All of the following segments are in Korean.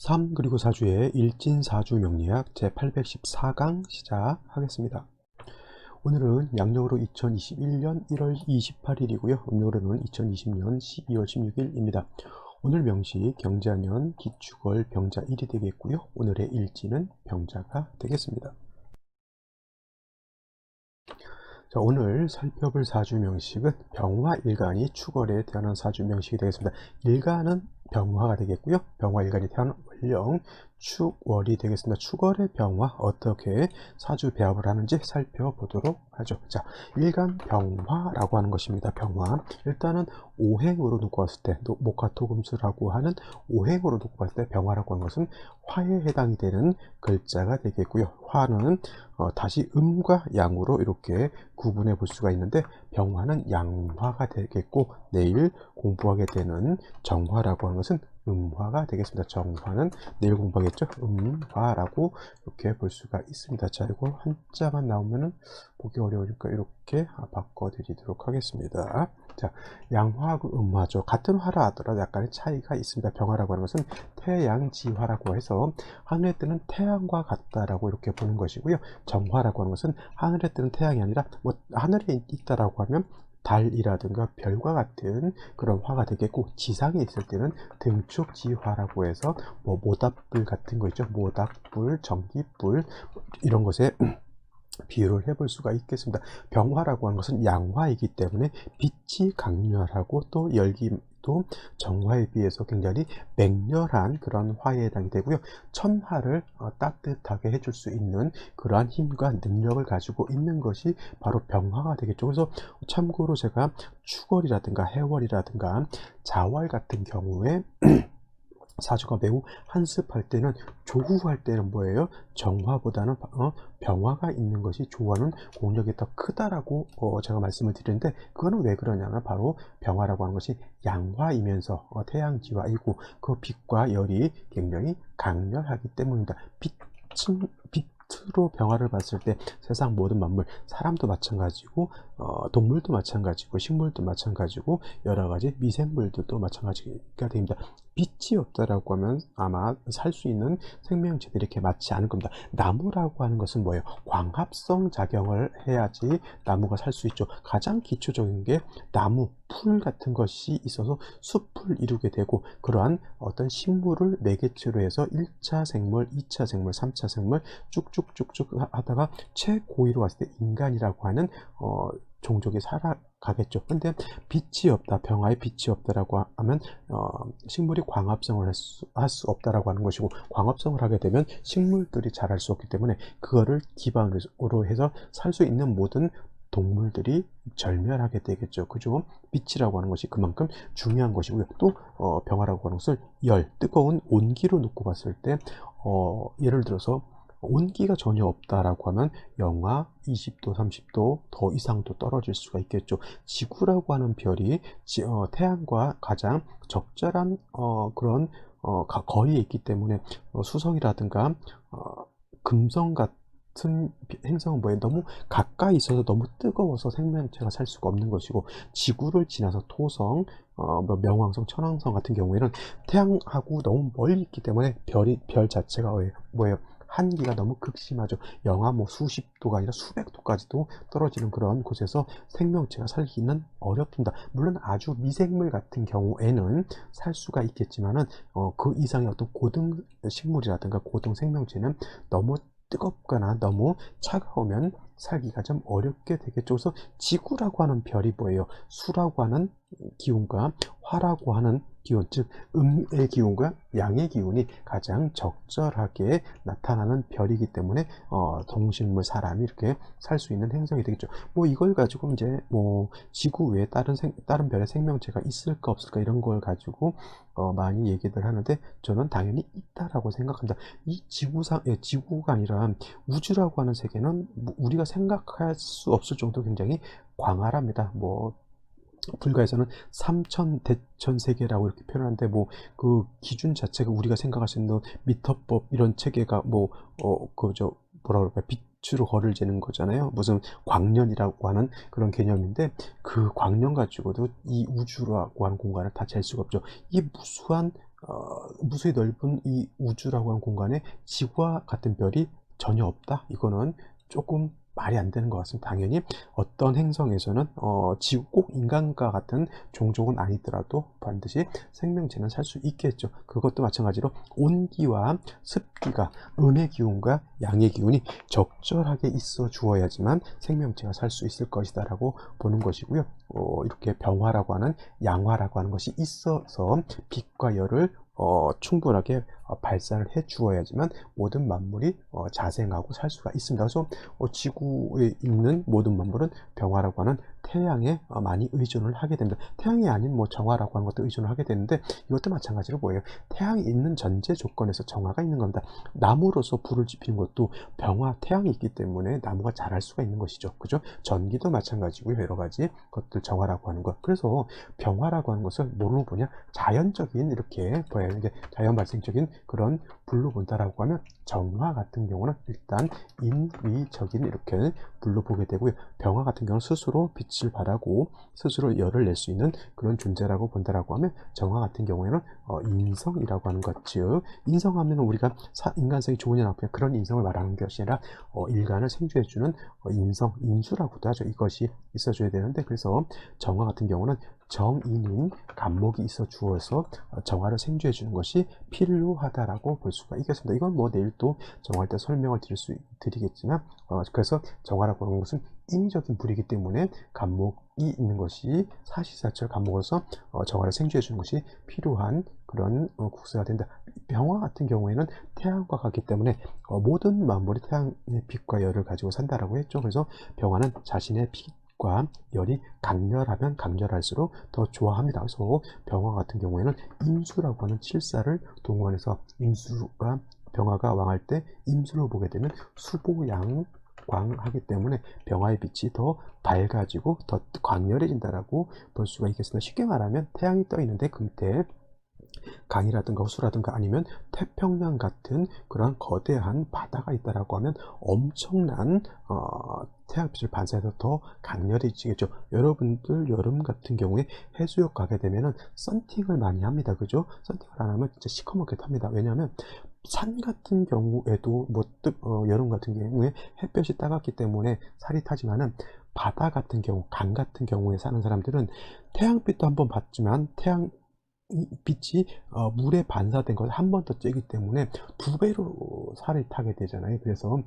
3 그리고 4주의 일진사주 명리학 제814강 시작하겠습니다. 오늘은 양력으로 2021년 1월 28일이고요. 음력으로는 2020년 12월 16일입니다. 오늘 명시 경자년 기축월 병자 1이 되겠고요. 오늘의 일진은 병자가 되겠습니다. 자, 오늘 살펴볼 사주 명식은 병화 일간이 축월에 태어난 사주 명식이 되겠습니다. 일간은 병화가 되겠고요. 병화 일간이 태어난 월령 축월이 되겠습니다. 축월의 병화 어떻게 사주 배합을 하는지 살펴보도록 하죠. 자, 일간 병화라고 하는 것입니다. 병화 일단은 오행으로 놓고 봤을 때 목화토금수라고 하는 오행으로 놓고 봤을 때 병화라고 하는 것은 화에 해당이 되는 글자가 되겠고요. 화는 다시 음과 양으로 이렇게 구분해 볼 수가 있는데 병화는 양화가 되겠고 내일 공부하게 되는 정화라고 하는 것은 음화가 되겠습니다. 정화는 내일 공부하겠죠. 음화라고 이렇게 볼 수가 있습니다. 자, 이거 한자만 나오면은 보기 어려우니까 이렇게 바꿔 드리도록 하겠습니다. 자, 양화하고 음화죠. 같은 화라 하더라도 약간의 차이가 있습니다. 병화라고 하는 것은 태양지화라고 해서 하늘에 뜨는 태양과 같다라고 이렇게 보는 것이고요. 정화라고 하는 것은 하늘에 뜨는 태양이 아니라 뭐 하늘에 있다라고 하면 달이라든가 별과 같은 그런 화가 되겠고, 지상에 있을 때는 등축지화라고 해서 뭐 모닥불 같은 거 있죠. 모닥불, 전기불 이런 것에 비유를 해볼 수가 있겠습니다. 병화라고 하는 것은 양화이기 때문에 빛이 강렬하고 또 열기도 정화에 비해서 굉장히 맹렬한 그런 화에 해당이 되고요. 천하를 따뜻하게 해줄 수 있는 그러한 힘과 능력을 가지고 있는 것이 바로 병화가 되겠죠. 그래서 참고로 제가 축월이라든가 해월이라든가 자월 같은 경우에 사주가 매우 한습할 때는, 조후할 때는 뭐예요? 정화보다는 병화가 있는 것이 조화는 공력이 더 크다라고 제가 말씀을 드리는데, 그거는 왜 그러냐면 바로 병화라고 하는 것이 양화이면서 태양지화이고 그 빛과 열이 굉장히 강렬하기 때문입니다. 빛으로 병화를 봤을 때 세상 모든 만물, 사람도 마찬가지고 동물도 마찬가지고 식물도 마찬가지고 여러 가지 미생물들도 마찬가지가 됩니다. 빛이 없다라고 하면 아마 살 수 있는 생명체들이 이렇게 많지 않을 겁니다. 나무라고 하는 것은 뭐예요? 광합성 작용을 해야지 나무가 살 수 있죠. 가장 기초적인 게 나무, 풀 같은 것이 있어서 숲을 이루게 되고, 그러한 어떤 식물을 매개체로 해서 1차 생물, 2차 생물, 3차 생물 쭉쭉쭉쭉 하다가 최고위로 왔을 때 인간이라고 하는 종족이 살아가겠죠. 근데 빛이 없다, 병화에 빛이 없다라고 하면 식물이 광합성을 할 수 없다라고 하는 것이고, 광합성을 하게 되면 식물들이 자랄 수 없기 때문에 그거를 기반으로 해서 살 수 있는 모든 동물들이 절멸하게 되겠죠. 그죠? 빛이라고 하는 것이 그만큼 중요한 것이고요. 또 병화라고 하는 것을 뜨거운 온기로 놓고 봤을 때 예를 들어서 온기가 전혀 없다라고 하면 영하 20도, 30도 더 이상도 떨어질 수가 있겠죠. 지구라고 하는 별이 태양과 가장 적절한 그런 거리에 있기 때문에 수성이라든가 금성 같은 행성은 뭐예요? 너무 가까이 있어서 너무 뜨거워서 생명체가 살 수가 없는 것이고, 지구를 지나서 토성, 명왕성, 천왕성 같은 경우에는 태양하고 너무 멀리 있기 때문에 별 자체가 뭐예요? 한기가 너무 극심하죠. 영하 뭐 수십 도가 아니라 수백 도까지도 떨어지는 그런 곳에서 생명체가 살기는 어렵습니다. 물론 아주 미생물 같은 경우에는 살 수가 있겠지만은 그 이상의 어떤 고등 식물이라든가 고등 생명체는 너무 뜨겁거나 너무 차가우면 살기가 좀 어렵게 되겠죠. 그래서 지구라고 하는 별이 뭐예요? 수라고 하는 기운과 화라고 하는 기운, 즉 음의 기운과 양의 기운이 가장 적절하게 나타나는 별이기 때문에 동식물, 사람이 이렇게 살 수 있는 행성이 되겠죠. 뭐 이걸 가지고 이제 뭐 지구 외에 다른 별의 생명체가 있을까 없을까 이런 걸 가지고 많이 얘기들 하는데, 저는 당연히 있다라고 생각합니다. 이 지구가 아니라 우주라고 하는 세계는 우리가 생각할 수 없을 정도로 굉장히 광활합니다. 뭐 불가에서는 삼천대천 세계라고 이렇게 표현하는데, 뭐 그 기준 자체가 우리가 생각할 수 있는 미터법 이런 체계가 뭐 그저 뭐라 그럴까, 빛으로 거리를 재는 거잖아요. 무슨 광년이라고 하는 그런 개념인데, 그 광년 가지고도 이 우주라고 하는 공간을 다 잴 수가 없죠. 이 무수한 무수히 넓은 이 우주라고 하는 공간에 지구와 같은 별이 전혀 없다? 이거는 조금 말이 안 되는 것 같습니다. 당연히 어떤 행성에서는 지구 꼭 인간과 같은 종족은 아니더라도 반드시 생명체는 살 수 있겠죠. 그것도 마찬가지로 온기와 습기가, 음의 기운과 양의 기운이 적절하게 있어 주어야지만 생명체가 살 수 있을 것이다 라고 보는 것이고요. 이렇게 병화라고 하는, 양화라고 하는 것이 있어서 빛과 열을 충분하게 발산을 해 주어야지만 모든 만물이 자생하고 살 수가 있습니다. 그래서 지구에 있는 모든 만물은 병화라고 하는 태양에 많이 의존을 하게 됩니다. 태양이 아닌 뭐 정화라고 하는 것도 의존을 하게 되는데, 이것도 마찬가지로 뭐예요? 태양이 있는 전제 조건에서 정화가 있는 겁니다. 나무로서 불을 지피는 것도 병화, 태양이 있기 때문에 나무가 자랄 수가 있는 것이죠. 그죠? 전기도 마찬가지고요. 여러 가지 것들 정화라고 하는 것. 그래서 병화라고 하는 것을 뭐로 보냐? 자연적인, 이렇게 뭐예요? 이제 자연 발생적인 그런 불로 본다라고 하면, 정화 같은 경우는 일단 인위적인 이렇게 불로 보게 되고요. 병화 같은 경우는 스스로 빛을 발하고 스스로 열을 낼 수 있는 그런 존재라고 본다라고 하면, 정화 같은 경우에는 인성이라고 하는 것. 즉 인성하면 우리가 인간성이 좋으냐 나쁘냐 그런 인성을 말하는 것이 아니라 일간을 생주해주는 인성, 인수라고도 하죠. 이것이 있어줘야 되는데, 그래서 정화 같은 경우는 정인인 간목이 있어 주어서 정화를 생주해 주는 것이 필요하다라고 볼 수가 있겠습니다. 이건 뭐 내일 또 정화할 때 설명을 드리겠지만, 그래서 정화라고 하는 것은 인위적인 불이기 때문에 간목이 있는 것이 사시사철 간목으로서 정화를 생주해 주는 것이 필요한 그런 국세가 된다. 병화 같은 경우에는 태양과 같기 때문에 모든 만물이 태양의 빛과 열을 가지고 산다라고 했죠. 그래서 병화는 자신의 빛과 열이 강렬하면 강렬할수록 더 좋아합니다. 그래서 병화 같은 경우에는 임수라고 하는 칠사를 동원해서, 임수가, 병화가 왕할 때 임수를 보게 되면 수보양광하기 때문에 병화의 빛이 더 밝아지고 더 강렬해진다라고 볼 수가 있겠습니다. 쉽게 말하면 태양이 떠 있는데 그 밑에 강이라든가 호수라든가 아니면 태평양 같은 그런 거대한 바다가 있다라고 하면 엄청난 태양빛을 반사해서 더 강렬해지겠죠. 여러분들 여름 같은 경우에 해수욕 가게 되면은 썬팅을 많이 합니다. 그죠? 썬팅을 안 하면 진짜 시커멓게 탑니다. 왜냐하면 산 같은 경우에도 여름 같은 경우에 햇볕이 따갑기 때문에 살이 타지만은, 바다 같은 경우, 강 같은 경우에 사는 사람들은 태양빛도 한번 봤지만 태양 빛이 물에 반사된 것을 한 번 더 쬐기 때문에 2배로 살이 타게 되잖아요. 그래서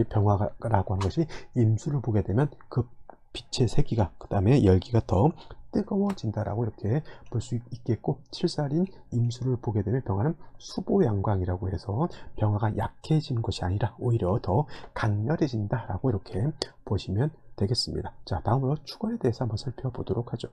병화라고 하는 것이 임수를 보게 되면 그 빛의 세기가, 그 다음에 열기가 더 뜨거워진다라고 이렇게 볼 수 있겠고, 칠살인 임수를 보게 되면 병화는 수보양광이라고 해서 병화가 약해지는 것이 아니라 오히려 더 강렬해진다라고 이렇게 보시면 되겠습니다. 자, 다음으로 축월에 대해서 한번 살펴보도록 하죠.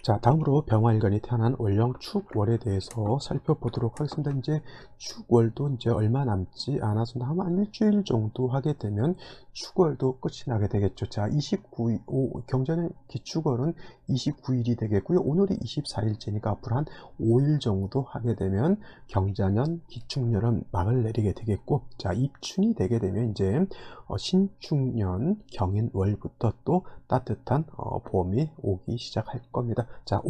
자, 다음으로 병화일간이 태어난 월령 축월에 대해서 살펴보도록 하겠습니다. 이제 축월도 이제 얼마 남지 않아서 아마 한 일주일 정도 하게 되면 축월도 끝이 나게 되겠죠. 자, 29일, 경자년 기축월은 29일이 되겠고요. 오늘이 24일째니까 앞으로 한 5일 정도 하게 되면 경자년 기축년은 막을 내리게 되겠고, 자, 입춘이 되게 되면 이제 신축년 경인월부터 또 따뜻한 봄이 오기 시작할 겁니다. 자,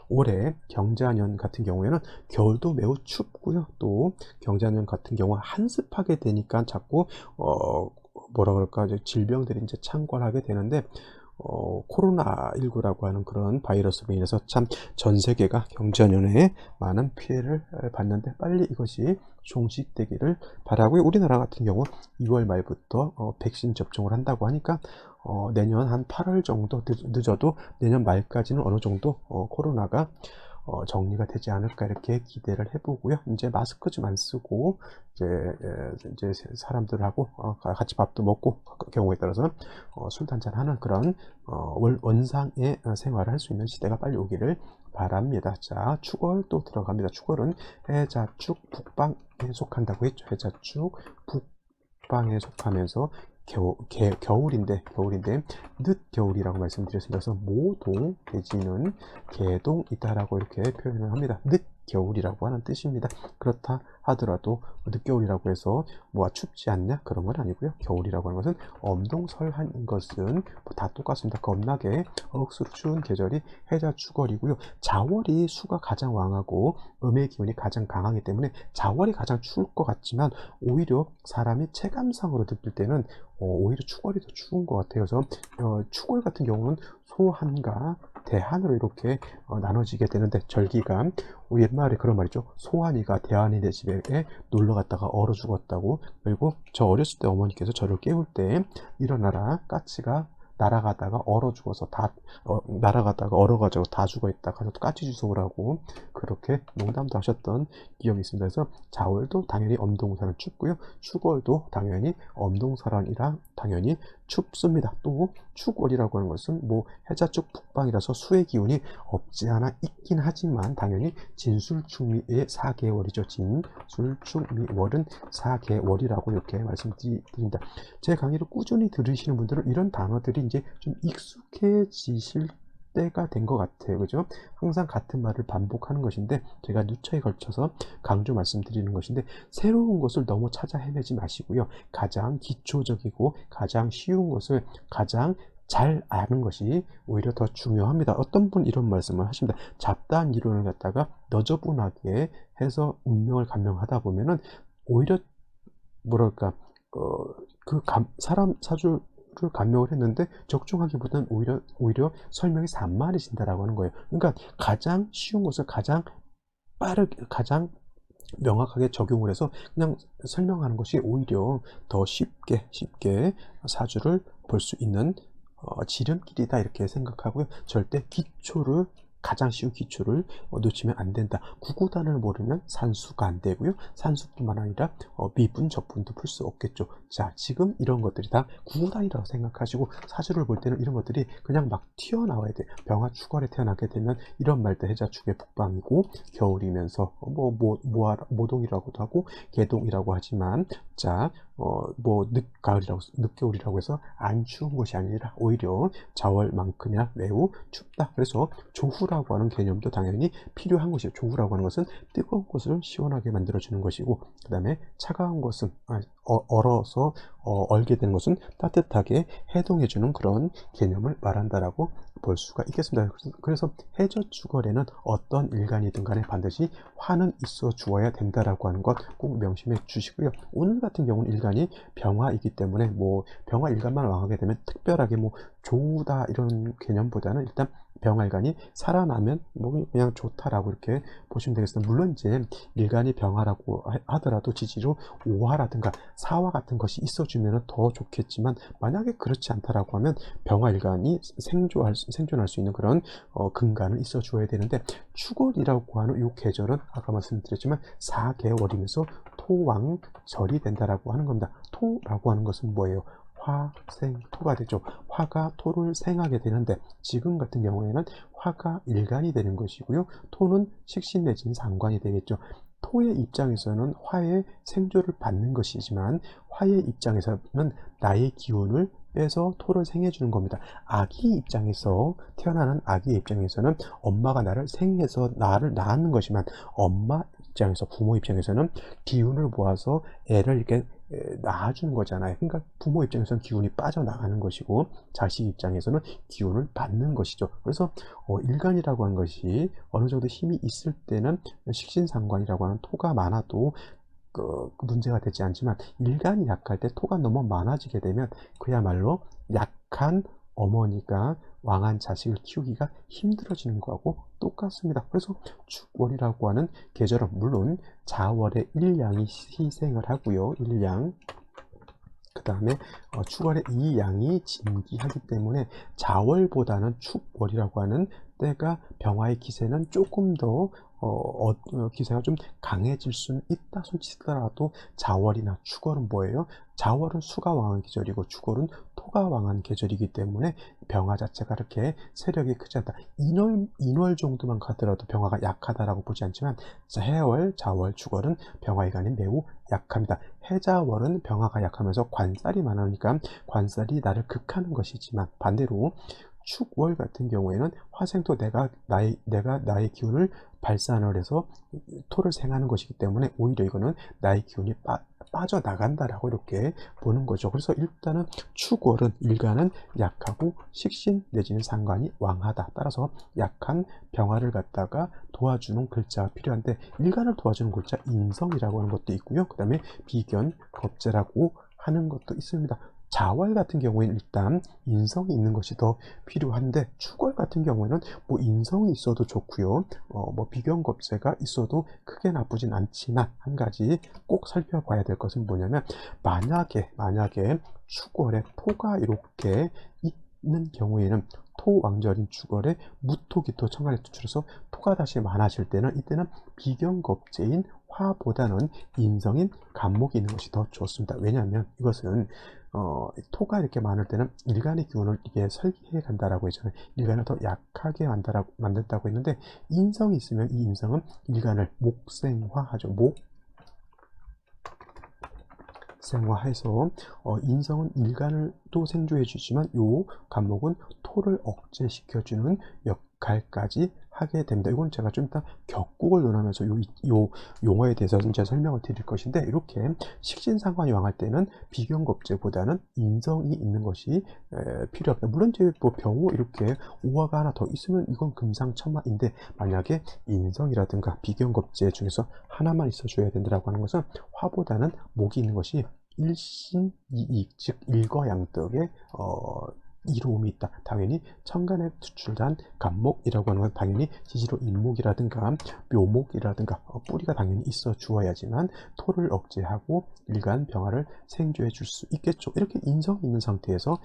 올해 경자년 같은 경우에는 겨울도 매우 춥고요. 또 경자년 같은 경우 한습하게 되니까 자꾸 뭐라 그럴까, 질병들이 이제 창궐하게 되는데, 코로나19라고 하는 그런 바이러스로 인해서 참 전 세계가 경자년에 많은 피해를 봤는데, 빨리 이것이 종식되기를 바라고요. 우리나라 같은 경우 2월 말부터 백신 접종을 한다고 하니까 내년 한 8월 정도 늦어도 내년 말까지는 어느 정도 코로나가 정리가 되지 않을까 이렇게 기대를 해보고요. 이제 마스크 좀 안 쓰고 이제 사람들하고 같이 밥도 먹고, 경우에 따라서는 술도 한잔 하는 그런 원상의 생활을 할 수 있는 시대가 빨리 오기를 바랍니다. 자, 축월 또 들어갑니다. 축월은 해자축 북방에 속한다고 했죠. 해자축 북방에 속하면서 겨울인데 늦겨울이라고 말씀드렸습니다. 그래서 모동 대지는 개동 있다라고 이렇게 표현을 합니다. 겨울이라고 하는 뜻입니다. 그렇다 하더라도 늦겨울이라고 해서 뭐 춥지 않냐 그런 건 아니고요. 겨울이라고 하는 것은 엄동설한 것은 뭐 다 똑같습니다. 겁나게 억수로 추운 계절이 해자축월이고요. 자월이 수가 가장 왕하고 음의 기운이 가장 강하기 때문에 자월이 가장 추울 것 같지만 오히려 사람이 체감상으로 느낄 때는 오히려 축월이 더 추운 것 같아요. 그래서 축월 같은 경우는 소한과 대한으로 이렇게 나눠지게 되는데, 절기가 우리 옛말에 그런 말이죠. 소한이가 대한이네 집에 놀러 갔다가 얼어 죽었다고. 그리고 저 어렸을 때 어머니께서 저를 깨울 때 일어나라, 까치가 날아가다가 얼어 죽어서 날아가다가 얼어가지고 다 죽어 있다 가서 까치 주워오라고 그렇게 농담도 하셨던 기억이 있습니다. 그래서 자월도 당연히 엄동설은 춥고요. 축월도 당연히 엄동설이라 당연히 춥습니다. 또 축월이라고 하는 것은 뭐 해자축 북방이라서 수의 기운이 없지 않아 있긴 하지만 당연히 진술축미의 4개월이죠. 진술축미월은 4개월이라고 이렇게 말씀드립니다. 제 강의를 꾸준히 들으시는 분들은 이런 단어들이 이제 좀 익숙해지실 때가 된 것 같아요. 그죠? 항상 같은 말을 반복하는 것인데, 제가 누차에 걸쳐서 강조 말씀드리는 것인데, 새로운 것을 너무 찾아 헤매지 마시고요. 가장 기초적이고 가장 쉬운 것을 가장 잘 아는 것이 오히려 더 중요합니다. 어떤 분 이런 말씀을 하십니다. 잡다한 이론을 갖다가 너저분하게 해서 운명을 감명하다 보면은 오히려 뭐랄까 사람 사주를 감명을 했는데 적중하기보다는 오히려 설명이 산만해진다라고 하는 거예요. 그러니까 가장 쉬운 것을 가장 빠르게 가장 명확하게 적용을 해서 그냥 설명하는 것이 오히려 더 쉽게 사주를 볼 수 있는 지름길이다 이렇게 생각하고요. 절대 가장 쉬운 기초를 놓치면 안 된다. 구구단을 모르면 산수가 안 되고요. 산수뿐만 아니라 미분, 적분도 풀 수 없겠죠. 자, 지금 이런 것들이 다 구구단이라고 생각하시고 사주를 볼 때는 이런 것들이 그냥 막 튀어나와야 돼요. 병화 축월에 태어나게 되면 이런 말도 해자축의 북방이고 겨울이면서 모동이라고도 하고 개동이라고 하지만, 자, 늦겨울이라고 해서 안 추운 것이 아니라 오히려 자월만큼이나 매우 춥다. 그래서 조후라고 하는 개념도 당연히 필요한 것이에요. 조후라고 하는 것은 뜨거운 것을 시원하게 만들어주는 것이고, 그 다음에 차가운 것은 얼어서 얼게 되는 것은 따뜻하게 해동해주는 그런 개념을 말한다라고 볼 수가 있겠습니다. 그래서 해저축월에는 어떤 일간이든 간에 반드시 화는 있어 주어야 된다라고 하는 것 꼭 명심해 주시고요. 오늘 같은 경우는 일간이 병화이기 때문에 병화 일간만 왕하게 되면 특별하게 좋다 이런 개념보다는 일단 병화일간이 살아나면 그냥 좋다라고 이렇게 보시면 되겠습니다. 물론 이제 일간이 병화라고 하더라도 지지로 오화라든가 사화 같은 것이 있어주면 더 좋겠지만, 만약에 그렇지 않다라고 하면 병화일간이 생존할 수 있는 그런 근간은 있어줘야 되는데, 축월이라고 하는 이 계절은 아까 말씀드렸지만 4개월이면서 토왕절이 된다라고 하는 겁니다. 토라고 하는 것은 뭐예요? 화생토가 되죠. 화가 토를 생하게 되는데, 지금 같은 경우에는 화가 일간이 되는 것이고요. 토는 식신 내지는 상관이 되겠죠. 토의 입장에서는 화의 생조를 받는 것이지만, 화의 입장에서는 나의 기운을 빼서 토를 생해주는 겁니다. 태어나는 아기의 입장에서는 엄마가 나를 생해서 나를 낳는 것이지만, 부모 입장에서는 기운을 모아서 애를 이렇게 낳아주는 거잖아요. 그러니까 부모 입장에서는 기운이 빠져나가는 것이고, 자식 입장에서는 기운을 받는 것이죠. 그래서 일간이라고 하는 것이 어느 정도 힘이 있을 때는 식신상관이라고 하는 토가 많아도 문제가 되지 않지만, 일간이 약할 때 토가 너무 많아지게 되면 그야말로 약한 어머니가 왕한 자식을 키우기가 힘들어지는 거하고 똑같습니다. 그래서 축월이라고 하는 계절은 물론 자월에 일양이 희생을 하고요. 일양. 그 다음에 축월에 이 양이 진기하기 때문에 자월보다는 축월이라고 하는 때가 병화의 기세는 조금 더 기세가 좀 강해질 수는 있다 손치더라도, 자월이나 축월은 뭐예요? 자월은 수가 왕한 계절이고 축월은 토가 왕한 계절이기 때문에 병화 자체가 그렇게 세력이 크지 않다. 인월 정도만 가더라도 병화가 약하다라고 보지 않지만, 해월, 자월, 축월은 병화일간이 매우 약합니다. 해자월은 병화가 약하면서 관살이 많으니까 관살이 나를 극하는 것이지만, 반대로 축월 같은 경우에는 화생토 내가 나의 기운을 발산을 해서 토를 생하는 것이기 때문에 오히려 이거는 나의 기운이 빠져나간다라고 이렇게 보는 거죠. 그래서 일단은 축월은 일간은 약하고 식신 내지는 상관이 왕하다. 따라서 약한 병화를 갖다가 도와주는 글자가 필요한데 일간을 도와주는 글자 인성이라고 하는 것도 있고요. 그 다음에 비견, 겁재라고 하는 것도 있습니다. 자월 같은 경우에는 일단 인성이 있는 것이 더 필요한데 축월 같은 경우에는 뭐 인성이 있어도 좋고요. 뭐 비견겁재가 있어도 크게 나쁘진 않지만 한 가지 꼭 살펴봐야 될 것은 뭐냐면 만약에 축월에 토가 이렇게 있는 경우에는 토왕절인 축월에 무토기토 천간에 투출해서 토가 다시 많아질 때는 이때는 비견겁재인 화보다는 인성인 간목이 있는 것이 더 좋습니다. 왜냐하면 이것은 토가 이렇게 많을 때는 일간의 기운을 이게 설계해 간다라고 했잖아요. 일간을 더 약하게 만든다고 했는데 인성이 있으면 이 인성은 일간을 목생화하죠. 목생화해서 인성은 일간을 또 생조해 주지만 요 간목은 토를 억제시켜주는 역할까지 하게 됩니다. 이건 제가 좀 이따 격국을 논하면서 요 용어에 대해서 이제 설명을 드릴 것인데 이렇게 식신상관이 왕할 때는 비견겁재보다는 인성이 있는 것이 필요합니다. 물론 이제 뭐 병호 이렇게 오화가 하나 더 있으면 이건 금상첨화인데 만약에 인성이라든가 비견겁재 중에서 하나만 있어줘야 된다라고 하는 것은 화보다는 목이 있는 것이 일신이익 즉 일거양득의 이로움이 있다. 당연히 천간에 투출한 간목이라고 하는 건 당연히 지지로 인목이라든가 묘목이라든가 뿌리가 당연히 있어 주어야지만 토를 억제하고 일간 병화를 생조해 줄 수 있겠죠. 이렇게 인성이 있는 상태에서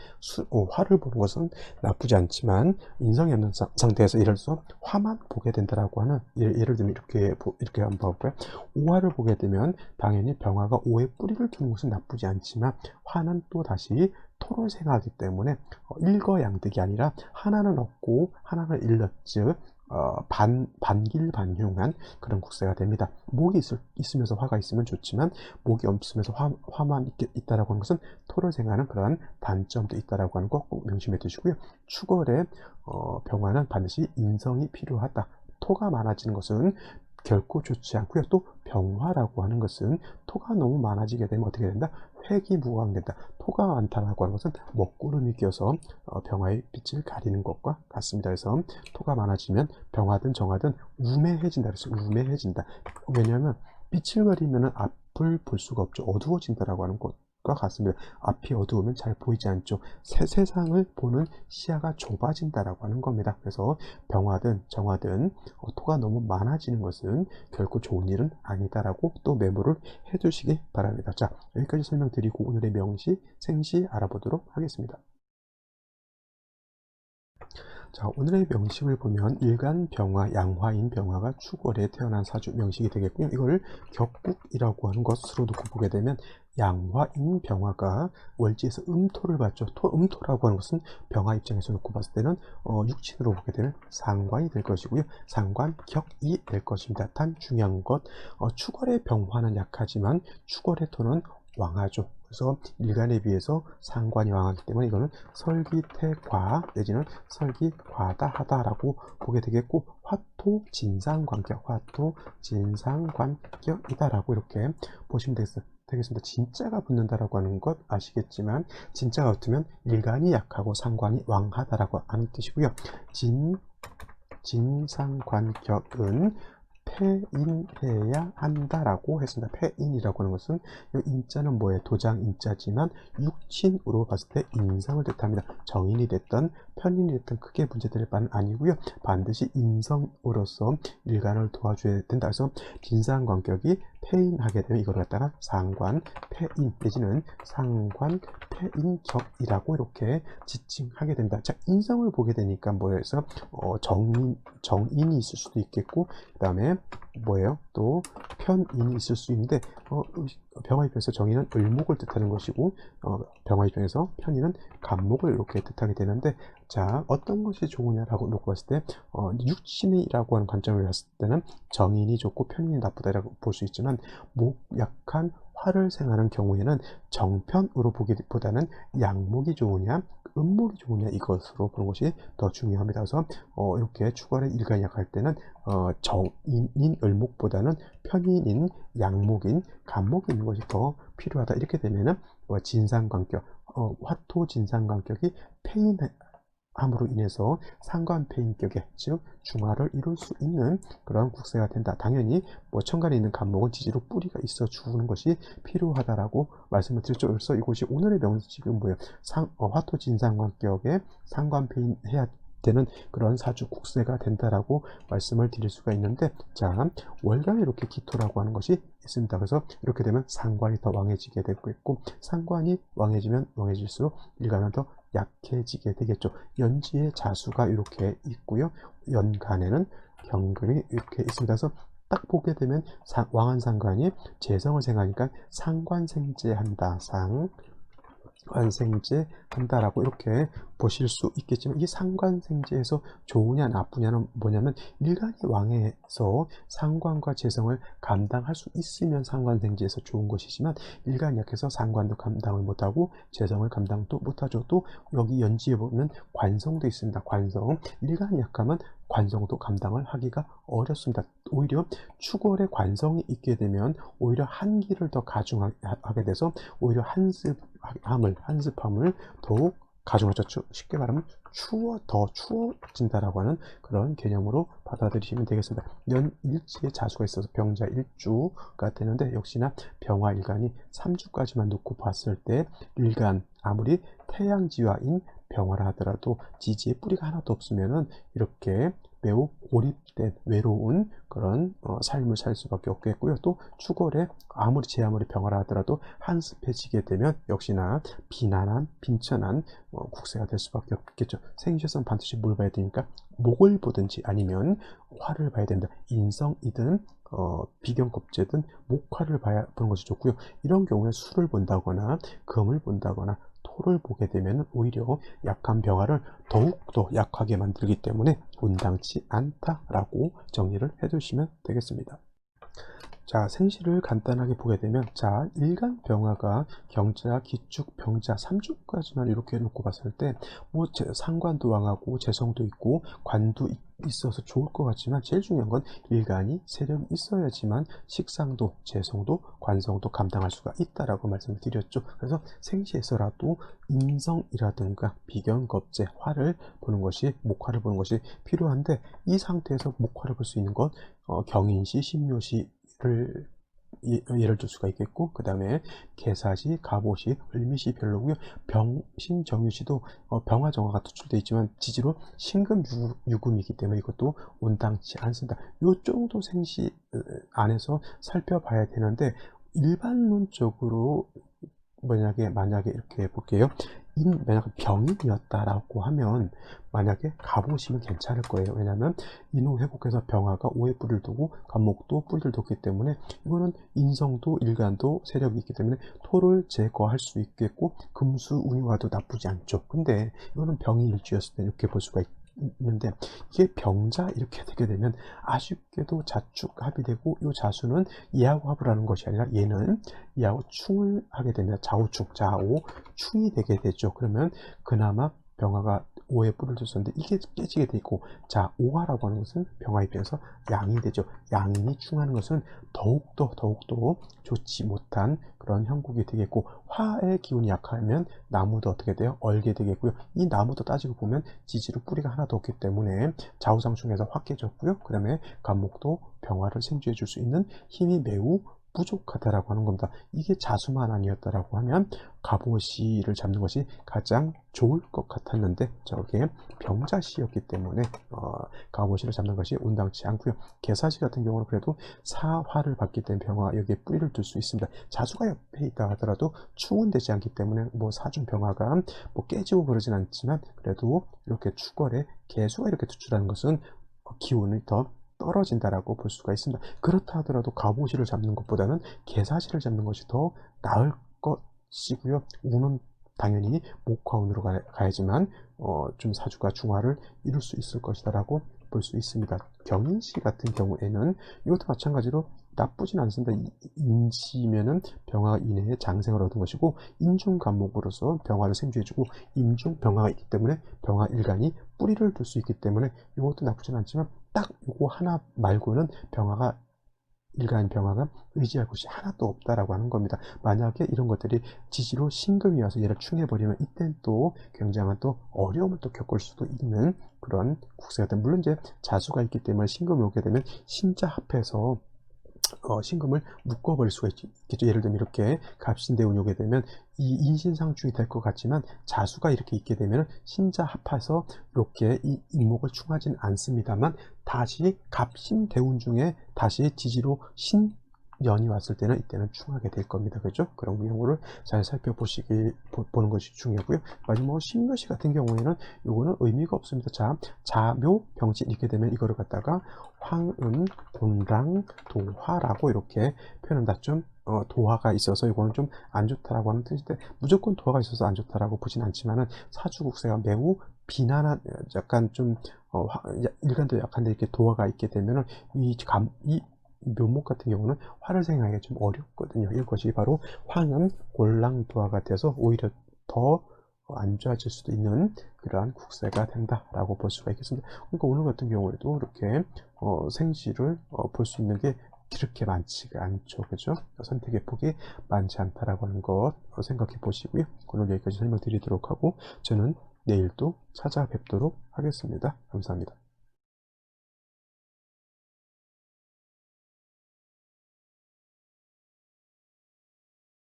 화를 보는 것은 나쁘지 않지만 인성이 없는 상태에서 예를 들어서 화만 보게 된다라고 하는 예를 들면 이렇게 한번 봐볼까요? 오화를 보게 되면 당연히 병화가 오의 뿌리를 두는 것은 나쁘지 않지만 화는 또 다시 토를 생하기 때문에 일거양득이 아니라 하나는 얻고 하나는 잃는 즉 반길반흉한 그런 국세가 됩니다. 목이 있으면서 화가 있으면 좋지만 목이 없으면서 화만 있다라고 하는 것은 토를 생하는 그러한 단점도 있다라고 하는 거 꼭 명심해 두시고요. 축월의 병화는 반드시 인성이 필요하다. 토가 많아지는 것은 결코 좋지 않고요. 또 병화라고 하는 것은 토가 너무 많아지게 되면 어떻게 된다? 회기무광된다. 토가 많다라고 하는 것은 먹구름이 껴서 병화의 빛을 가리는 것과 같습니다. 그래서 토가 많아지면 병화든 정화든 우매해진다. 그래서 우매해진다. 왜냐하면 빛을 가리면 앞을 볼 수가 없죠. 어두워진다라고 하는 것과 같습니다. 앞이 어두우면 잘 보이지 않죠. 세상을 보는 시야가 좁아진다라고 하는 겁니다. 그래서 병화든 정화든 토가 너무 많아지는 것은 결코 좋은 일은 아니다라고 또 메모를 해두시기 바랍니다. 자, 여기까지 설명드리고 오늘의 명시, 생시 알아보도록 하겠습니다. 자, 오늘의 명식을 보면 일간 병화, 양화인 병화가 축월에 태어난 사주 명식이 되겠고요. 이걸 격국이라고 하는 것으로 놓고 보게 되면 양화인 병화가 월지에서 음토를 받죠. 음토라고 하는 것은 병화 입장에서 놓고 봤을 때는 육친으로 보게 되면 상관이 될 것이고요. 상관격이 될 것입니다. 단 중요한 것, 축월의 병화는 약하지만 축월의 토는 왕하죠. 그래서 일간에 비해서 상관이 왕하기 때문에 이거는 설기태과 내지는 설기과다하다라고 보게 되겠고 화토 진상관격, 화토 진상관격이다라고 이렇게 보시면 되겠습니다. 진짜가 붙는다라고 하는 것 아시겠지만 진짜가 붙으면 일간이 약하고 상관이 왕하다라고 하는 뜻이고요. 진상관격은 폐인해야 한다라고 했습니다. 폐인이라고 하는 것은 이 인자는 뭐예요? 도장 인자지만 육친으로 봤을 때 인성을 뜻합니다. 정인이 됐던 편인이 됐던 크게 문제될 바는 아니고요. 반드시 인성으로서 일간을 도와줘야 된다. 그래서 진상관격이 폐인하게 되면 이걸 갖다가 상관 폐인 내지는 상관 폐인격이라고 이렇게 지칭하게 된다. 자, 인성을 보게 되니까 뭐해서 정인이 있을 수도 있겠고 그 다음에 뭐예요? 또 편인이 있을 수 있는데 병화 입장에서 정의는 을목을 뜻하는 것이고 병화 입장에서 편의는 간목을 이렇게 뜻하게 되는데, 자, 어떤 것이 좋으냐라고 놓고 봤을 때 육신이라고 하는 관점을 봤을 때는 정인이 좋고 편인이 나쁘다라고 볼 수 있지만, 목 약한 화를 생하는 경우에는 정편으로 보기보다는 양목이 좋으냐 음목이 좋으냐 이것으로 보는 것이 더 중요합니다. 그래서 이렇게 축월의 일간이 약할 때는 정인인 을목보다는 편인인 양목인 간목이 있는 것이 더 필요하다. 이렇게 되면은 진상관격, 화토 진상관격이 폐인함으로 인해서 상관폐인격에, 즉 중화를 이룰 수 있는 그런 국세가 된다. 당연히 천간에 있는 간목은 지지로 뿌리가 있어 주는 것이 필요하다라고 말씀을 드렸죠. 그래서 이것이 오늘의 명식은 뭐예요? 화토 진상관격에 상관폐인해야 되는 그런 사주 국세가 된다라고 말씀을 드릴 수가 있는데, 자, 월간에 이렇게 기토라고 하는 것이 있습니다. 그래서 이렇게 되면 상관이 더 왕해지게 되고 있고, 상관이 왕해지면 왕해질수록 일간은 더 약해지게 되겠죠. 연지에 자수가 이렇게 있고요. 연간에는 경금이 이렇게 있습니다. 그래서 딱 보게 되면 왕한상관이 재성을 생하니까 상관생제한다. 상관생제 한다라고 이렇게 보실 수 있겠지만, 이 상관생제에서 좋으냐 나쁘냐는 뭐냐면, 일간이 왕해서 상관과 재성을 감당할 수 있으면 상관생제에서 좋은 것이지만, 일간이 약해서 상관도 감당을 못하고 재성을 감당도 못하죠. 또 여기 연지에 보면 관성도 있습니다. 관성, 일간이 약하면 관성도 감당을 하기가 어렵습니다. 오히려 축월에 관성이 있게 되면 오히려 한기를 더 가중하게 돼서 오히려 한습함을 더욱 가중하죠. 쉽게 말하면 더 추워진다라고 하는 그런 개념으로 받아들이시면 되겠습니다. 연일지에 자수가 있어서 병자 일주가 되는데, 역시나 병화 일간이 3주까지만 놓고 봤을 때 일간 아무리 태양지화인 병화라 하더라도 지지에 뿌리가 하나도 없으면은 이렇게 매우 고립된 외로운 그런 삶을 살 수밖에 없겠고요. 또 축월에 제 아무리 병화라 하더라도 한습해지게 되면 역시나 비난한 빈천한 국세가 될 수밖에 없겠죠. 생시에서는 반드시 뭘 봐야 되니까 목을 보든지 아니면 화를 봐야 된다. 인성이든 비경겁제든 목화를 보는 것이 좋고요. 이런 경우에 수를 본다거나 금을 본다거나 토를 보게 되면 오히려 약한 병화를 더욱더 약하게 만들기 때문에 온당치 않다라고 정리를 해두시면 되겠습니다. 자, 생시를 간단하게 보게 되면, 자, 일간 병화가 경자, 기축, 병자 3주까지만 이렇게 놓고 봤을 때 상관도 왕하고 재성도 있고 관도 있어서 좋을 것 같지만, 제일 중요한 건 일간이 세력이 있어야지만 식상도, 재성도, 관성도 감당할 수가 있다라고 말씀을 드렸죠. 그래서 생시에서라도 인성이라든가 비견겁제, 화를 보는 것이, 목화를 보는 것이 필요한데, 이 상태에서 목화를 볼 수 있는 건 경인시, 신묘시를 예를 들 수가 있겠고, 그 다음에 개사시, 갑오시, 을미시 별로고요. 병신정유시도 병화정화가 투출되어 있지만 지지로 신금 유금이기 때문에 이것도 온당치 않습니다. 요 정도 생시 안에서 살펴봐야 되는데, 일반론적으로 만약에 이렇게 볼게요. 만약에 병인이었다라고 하면 만약에 가보시면 괜찮을 거예요. 왜냐하면 인후 회복해서 병화가 오해 뿌리를 두고 간목도 뿌리를 뒀기 때문에, 이거는 인성도 일간도 세력이 있기 때문에 토를 제거할 수 있겠고 금수 운유화도 나쁘지 않죠. 근데 이거는 병이 일주였을 때 이렇게 볼 수가 있는데, 이게 병자 이렇게 되게 되면 아쉽게도 자축합이 되고, 이 자수는 예하고 합을 하는 것이 아니라 얘는 예하고 충을 하게 되면 좌오충이 되게 되죠. 그러면 그나마 병화가 오에 뿔을 줬었는데 이게 깨지게 돼 있고, 자, 오화라고 하는 것은 병화 입장에서 양이 되죠. 양인이 충하는 것은 더욱더 좋지 못한 그런 형국이 되겠고, 화의 기운이 약하면 나무도 어떻게 돼요? 얼게 되겠고요. 이 나무도 따지고 보면 지지로 뿌리가 하나도 없기 때문에 좌우상충에서 확 깨졌고요. 그 다음에 간목도 병화를 생주해 줄 수 있는 힘이 매우 부족하다라고 하는 겁니다. 이게 자수만 아니었다라고 하면 갑오시를 잡는 것이 가장 좋을 것 같았는데, 저게 병자시였기 때문에 갑오시를 잡는 것이 온당치 않고요. 개사시 같은 경우는 그래도 사화를 받기 때문에 병화 여기에 뿌리를 둘 수 있습니다. 자수가 옆에 있다 하더라도 충은 되지 않기 때문에 사중 병화가 깨지고 그러진 않지만, 그래도 이렇게 축월에 개수가 이렇게 투출하는 것은 기운을 더 떨어진다라고 볼 수가 있습니다. 그렇다 하더라도 갑오시를 잡는 것보다는 개사시를 잡는 것이 더 나을 것이고요. 운은 당연히 목화운으로 가야지만 좀 사주가 중화를 이룰 수 있을 것이다라고 볼 수 있습니다. 경인시 같은 경우에는 이것도 마찬가지로 나쁘진 않습니다. 인시면은 병화 이내에 장생을 얻은 것이고, 인중간목으로서 병화를 생주해주고, 임중 병화가 있기 때문에 병화 일간이 뿌리를 둘 수 있기 때문에 이것도 나쁘진 않지만, 딱 이거 하나 말고는 병화가 일간 병화가 의지할 곳이 하나도 없다라고 하는 겁니다. 만약에 이런 것들이 지지로 신금이 와서 얘를 충해버리면 이땐 또 굉장한 또 어려움을 또 겪을 수도 있는 그런 국세가 됩니다. 물론 이제 자수가 있기 때문에 신금이 오게 되면 신자 합해서 신금을 묶어버릴 수가 있겠죠. 예를 들면 이렇게 갑신대운이 오게 되면 이 인신상충이 될 것 같지만, 자수가 이렇게 있게 되면 신자 합해서 이렇게 이 인목을 충하진 않습니다만, 다시 갑신대운 중에 다시 지지로 신연이 왔을 때는 이때는 충하게 될 겁니다. 그죠? 그런 경우를 잘 보는 것이 중요하고요. 마지막으로 신묘시 같은 경우에는 이거는 의미가 없습니다. 자, 자묘 병진 있게 되면 이거를 갖다가 황은 곤랑 도화라고 이렇게 표현한다. 좀 도화가 있어서 이거는 좀 안 좋다라고 하는 뜻인데, 무조건 도화가 있어서 안 좋다라고 보진 않지만은 사주국세가 매우 비난한, 약간 좀 일간도 약한데 이렇게 도화가 있게 되면은 이 묘목 같은 경우는 화를 생각하기가 좀 어렵거든요. 이것이 바로 황은 곤랑도화가 돼서 오히려 더 안 좋아질 수도 있는 그러한 국세가 된다라고 볼 수가 있겠습니다. 그러니까 오늘 같은 경우에도 이렇게 생시를 볼 수 있는 게 그렇게 많지가 않죠. 그죠? 선택의 폭이 많지 않다라고 하는 것 생각해 보시고요. 오늘 여기까지 설명드리도록 하고, 저는 내일 또 찾아뵙도록 하겠습니다. 감사합니다.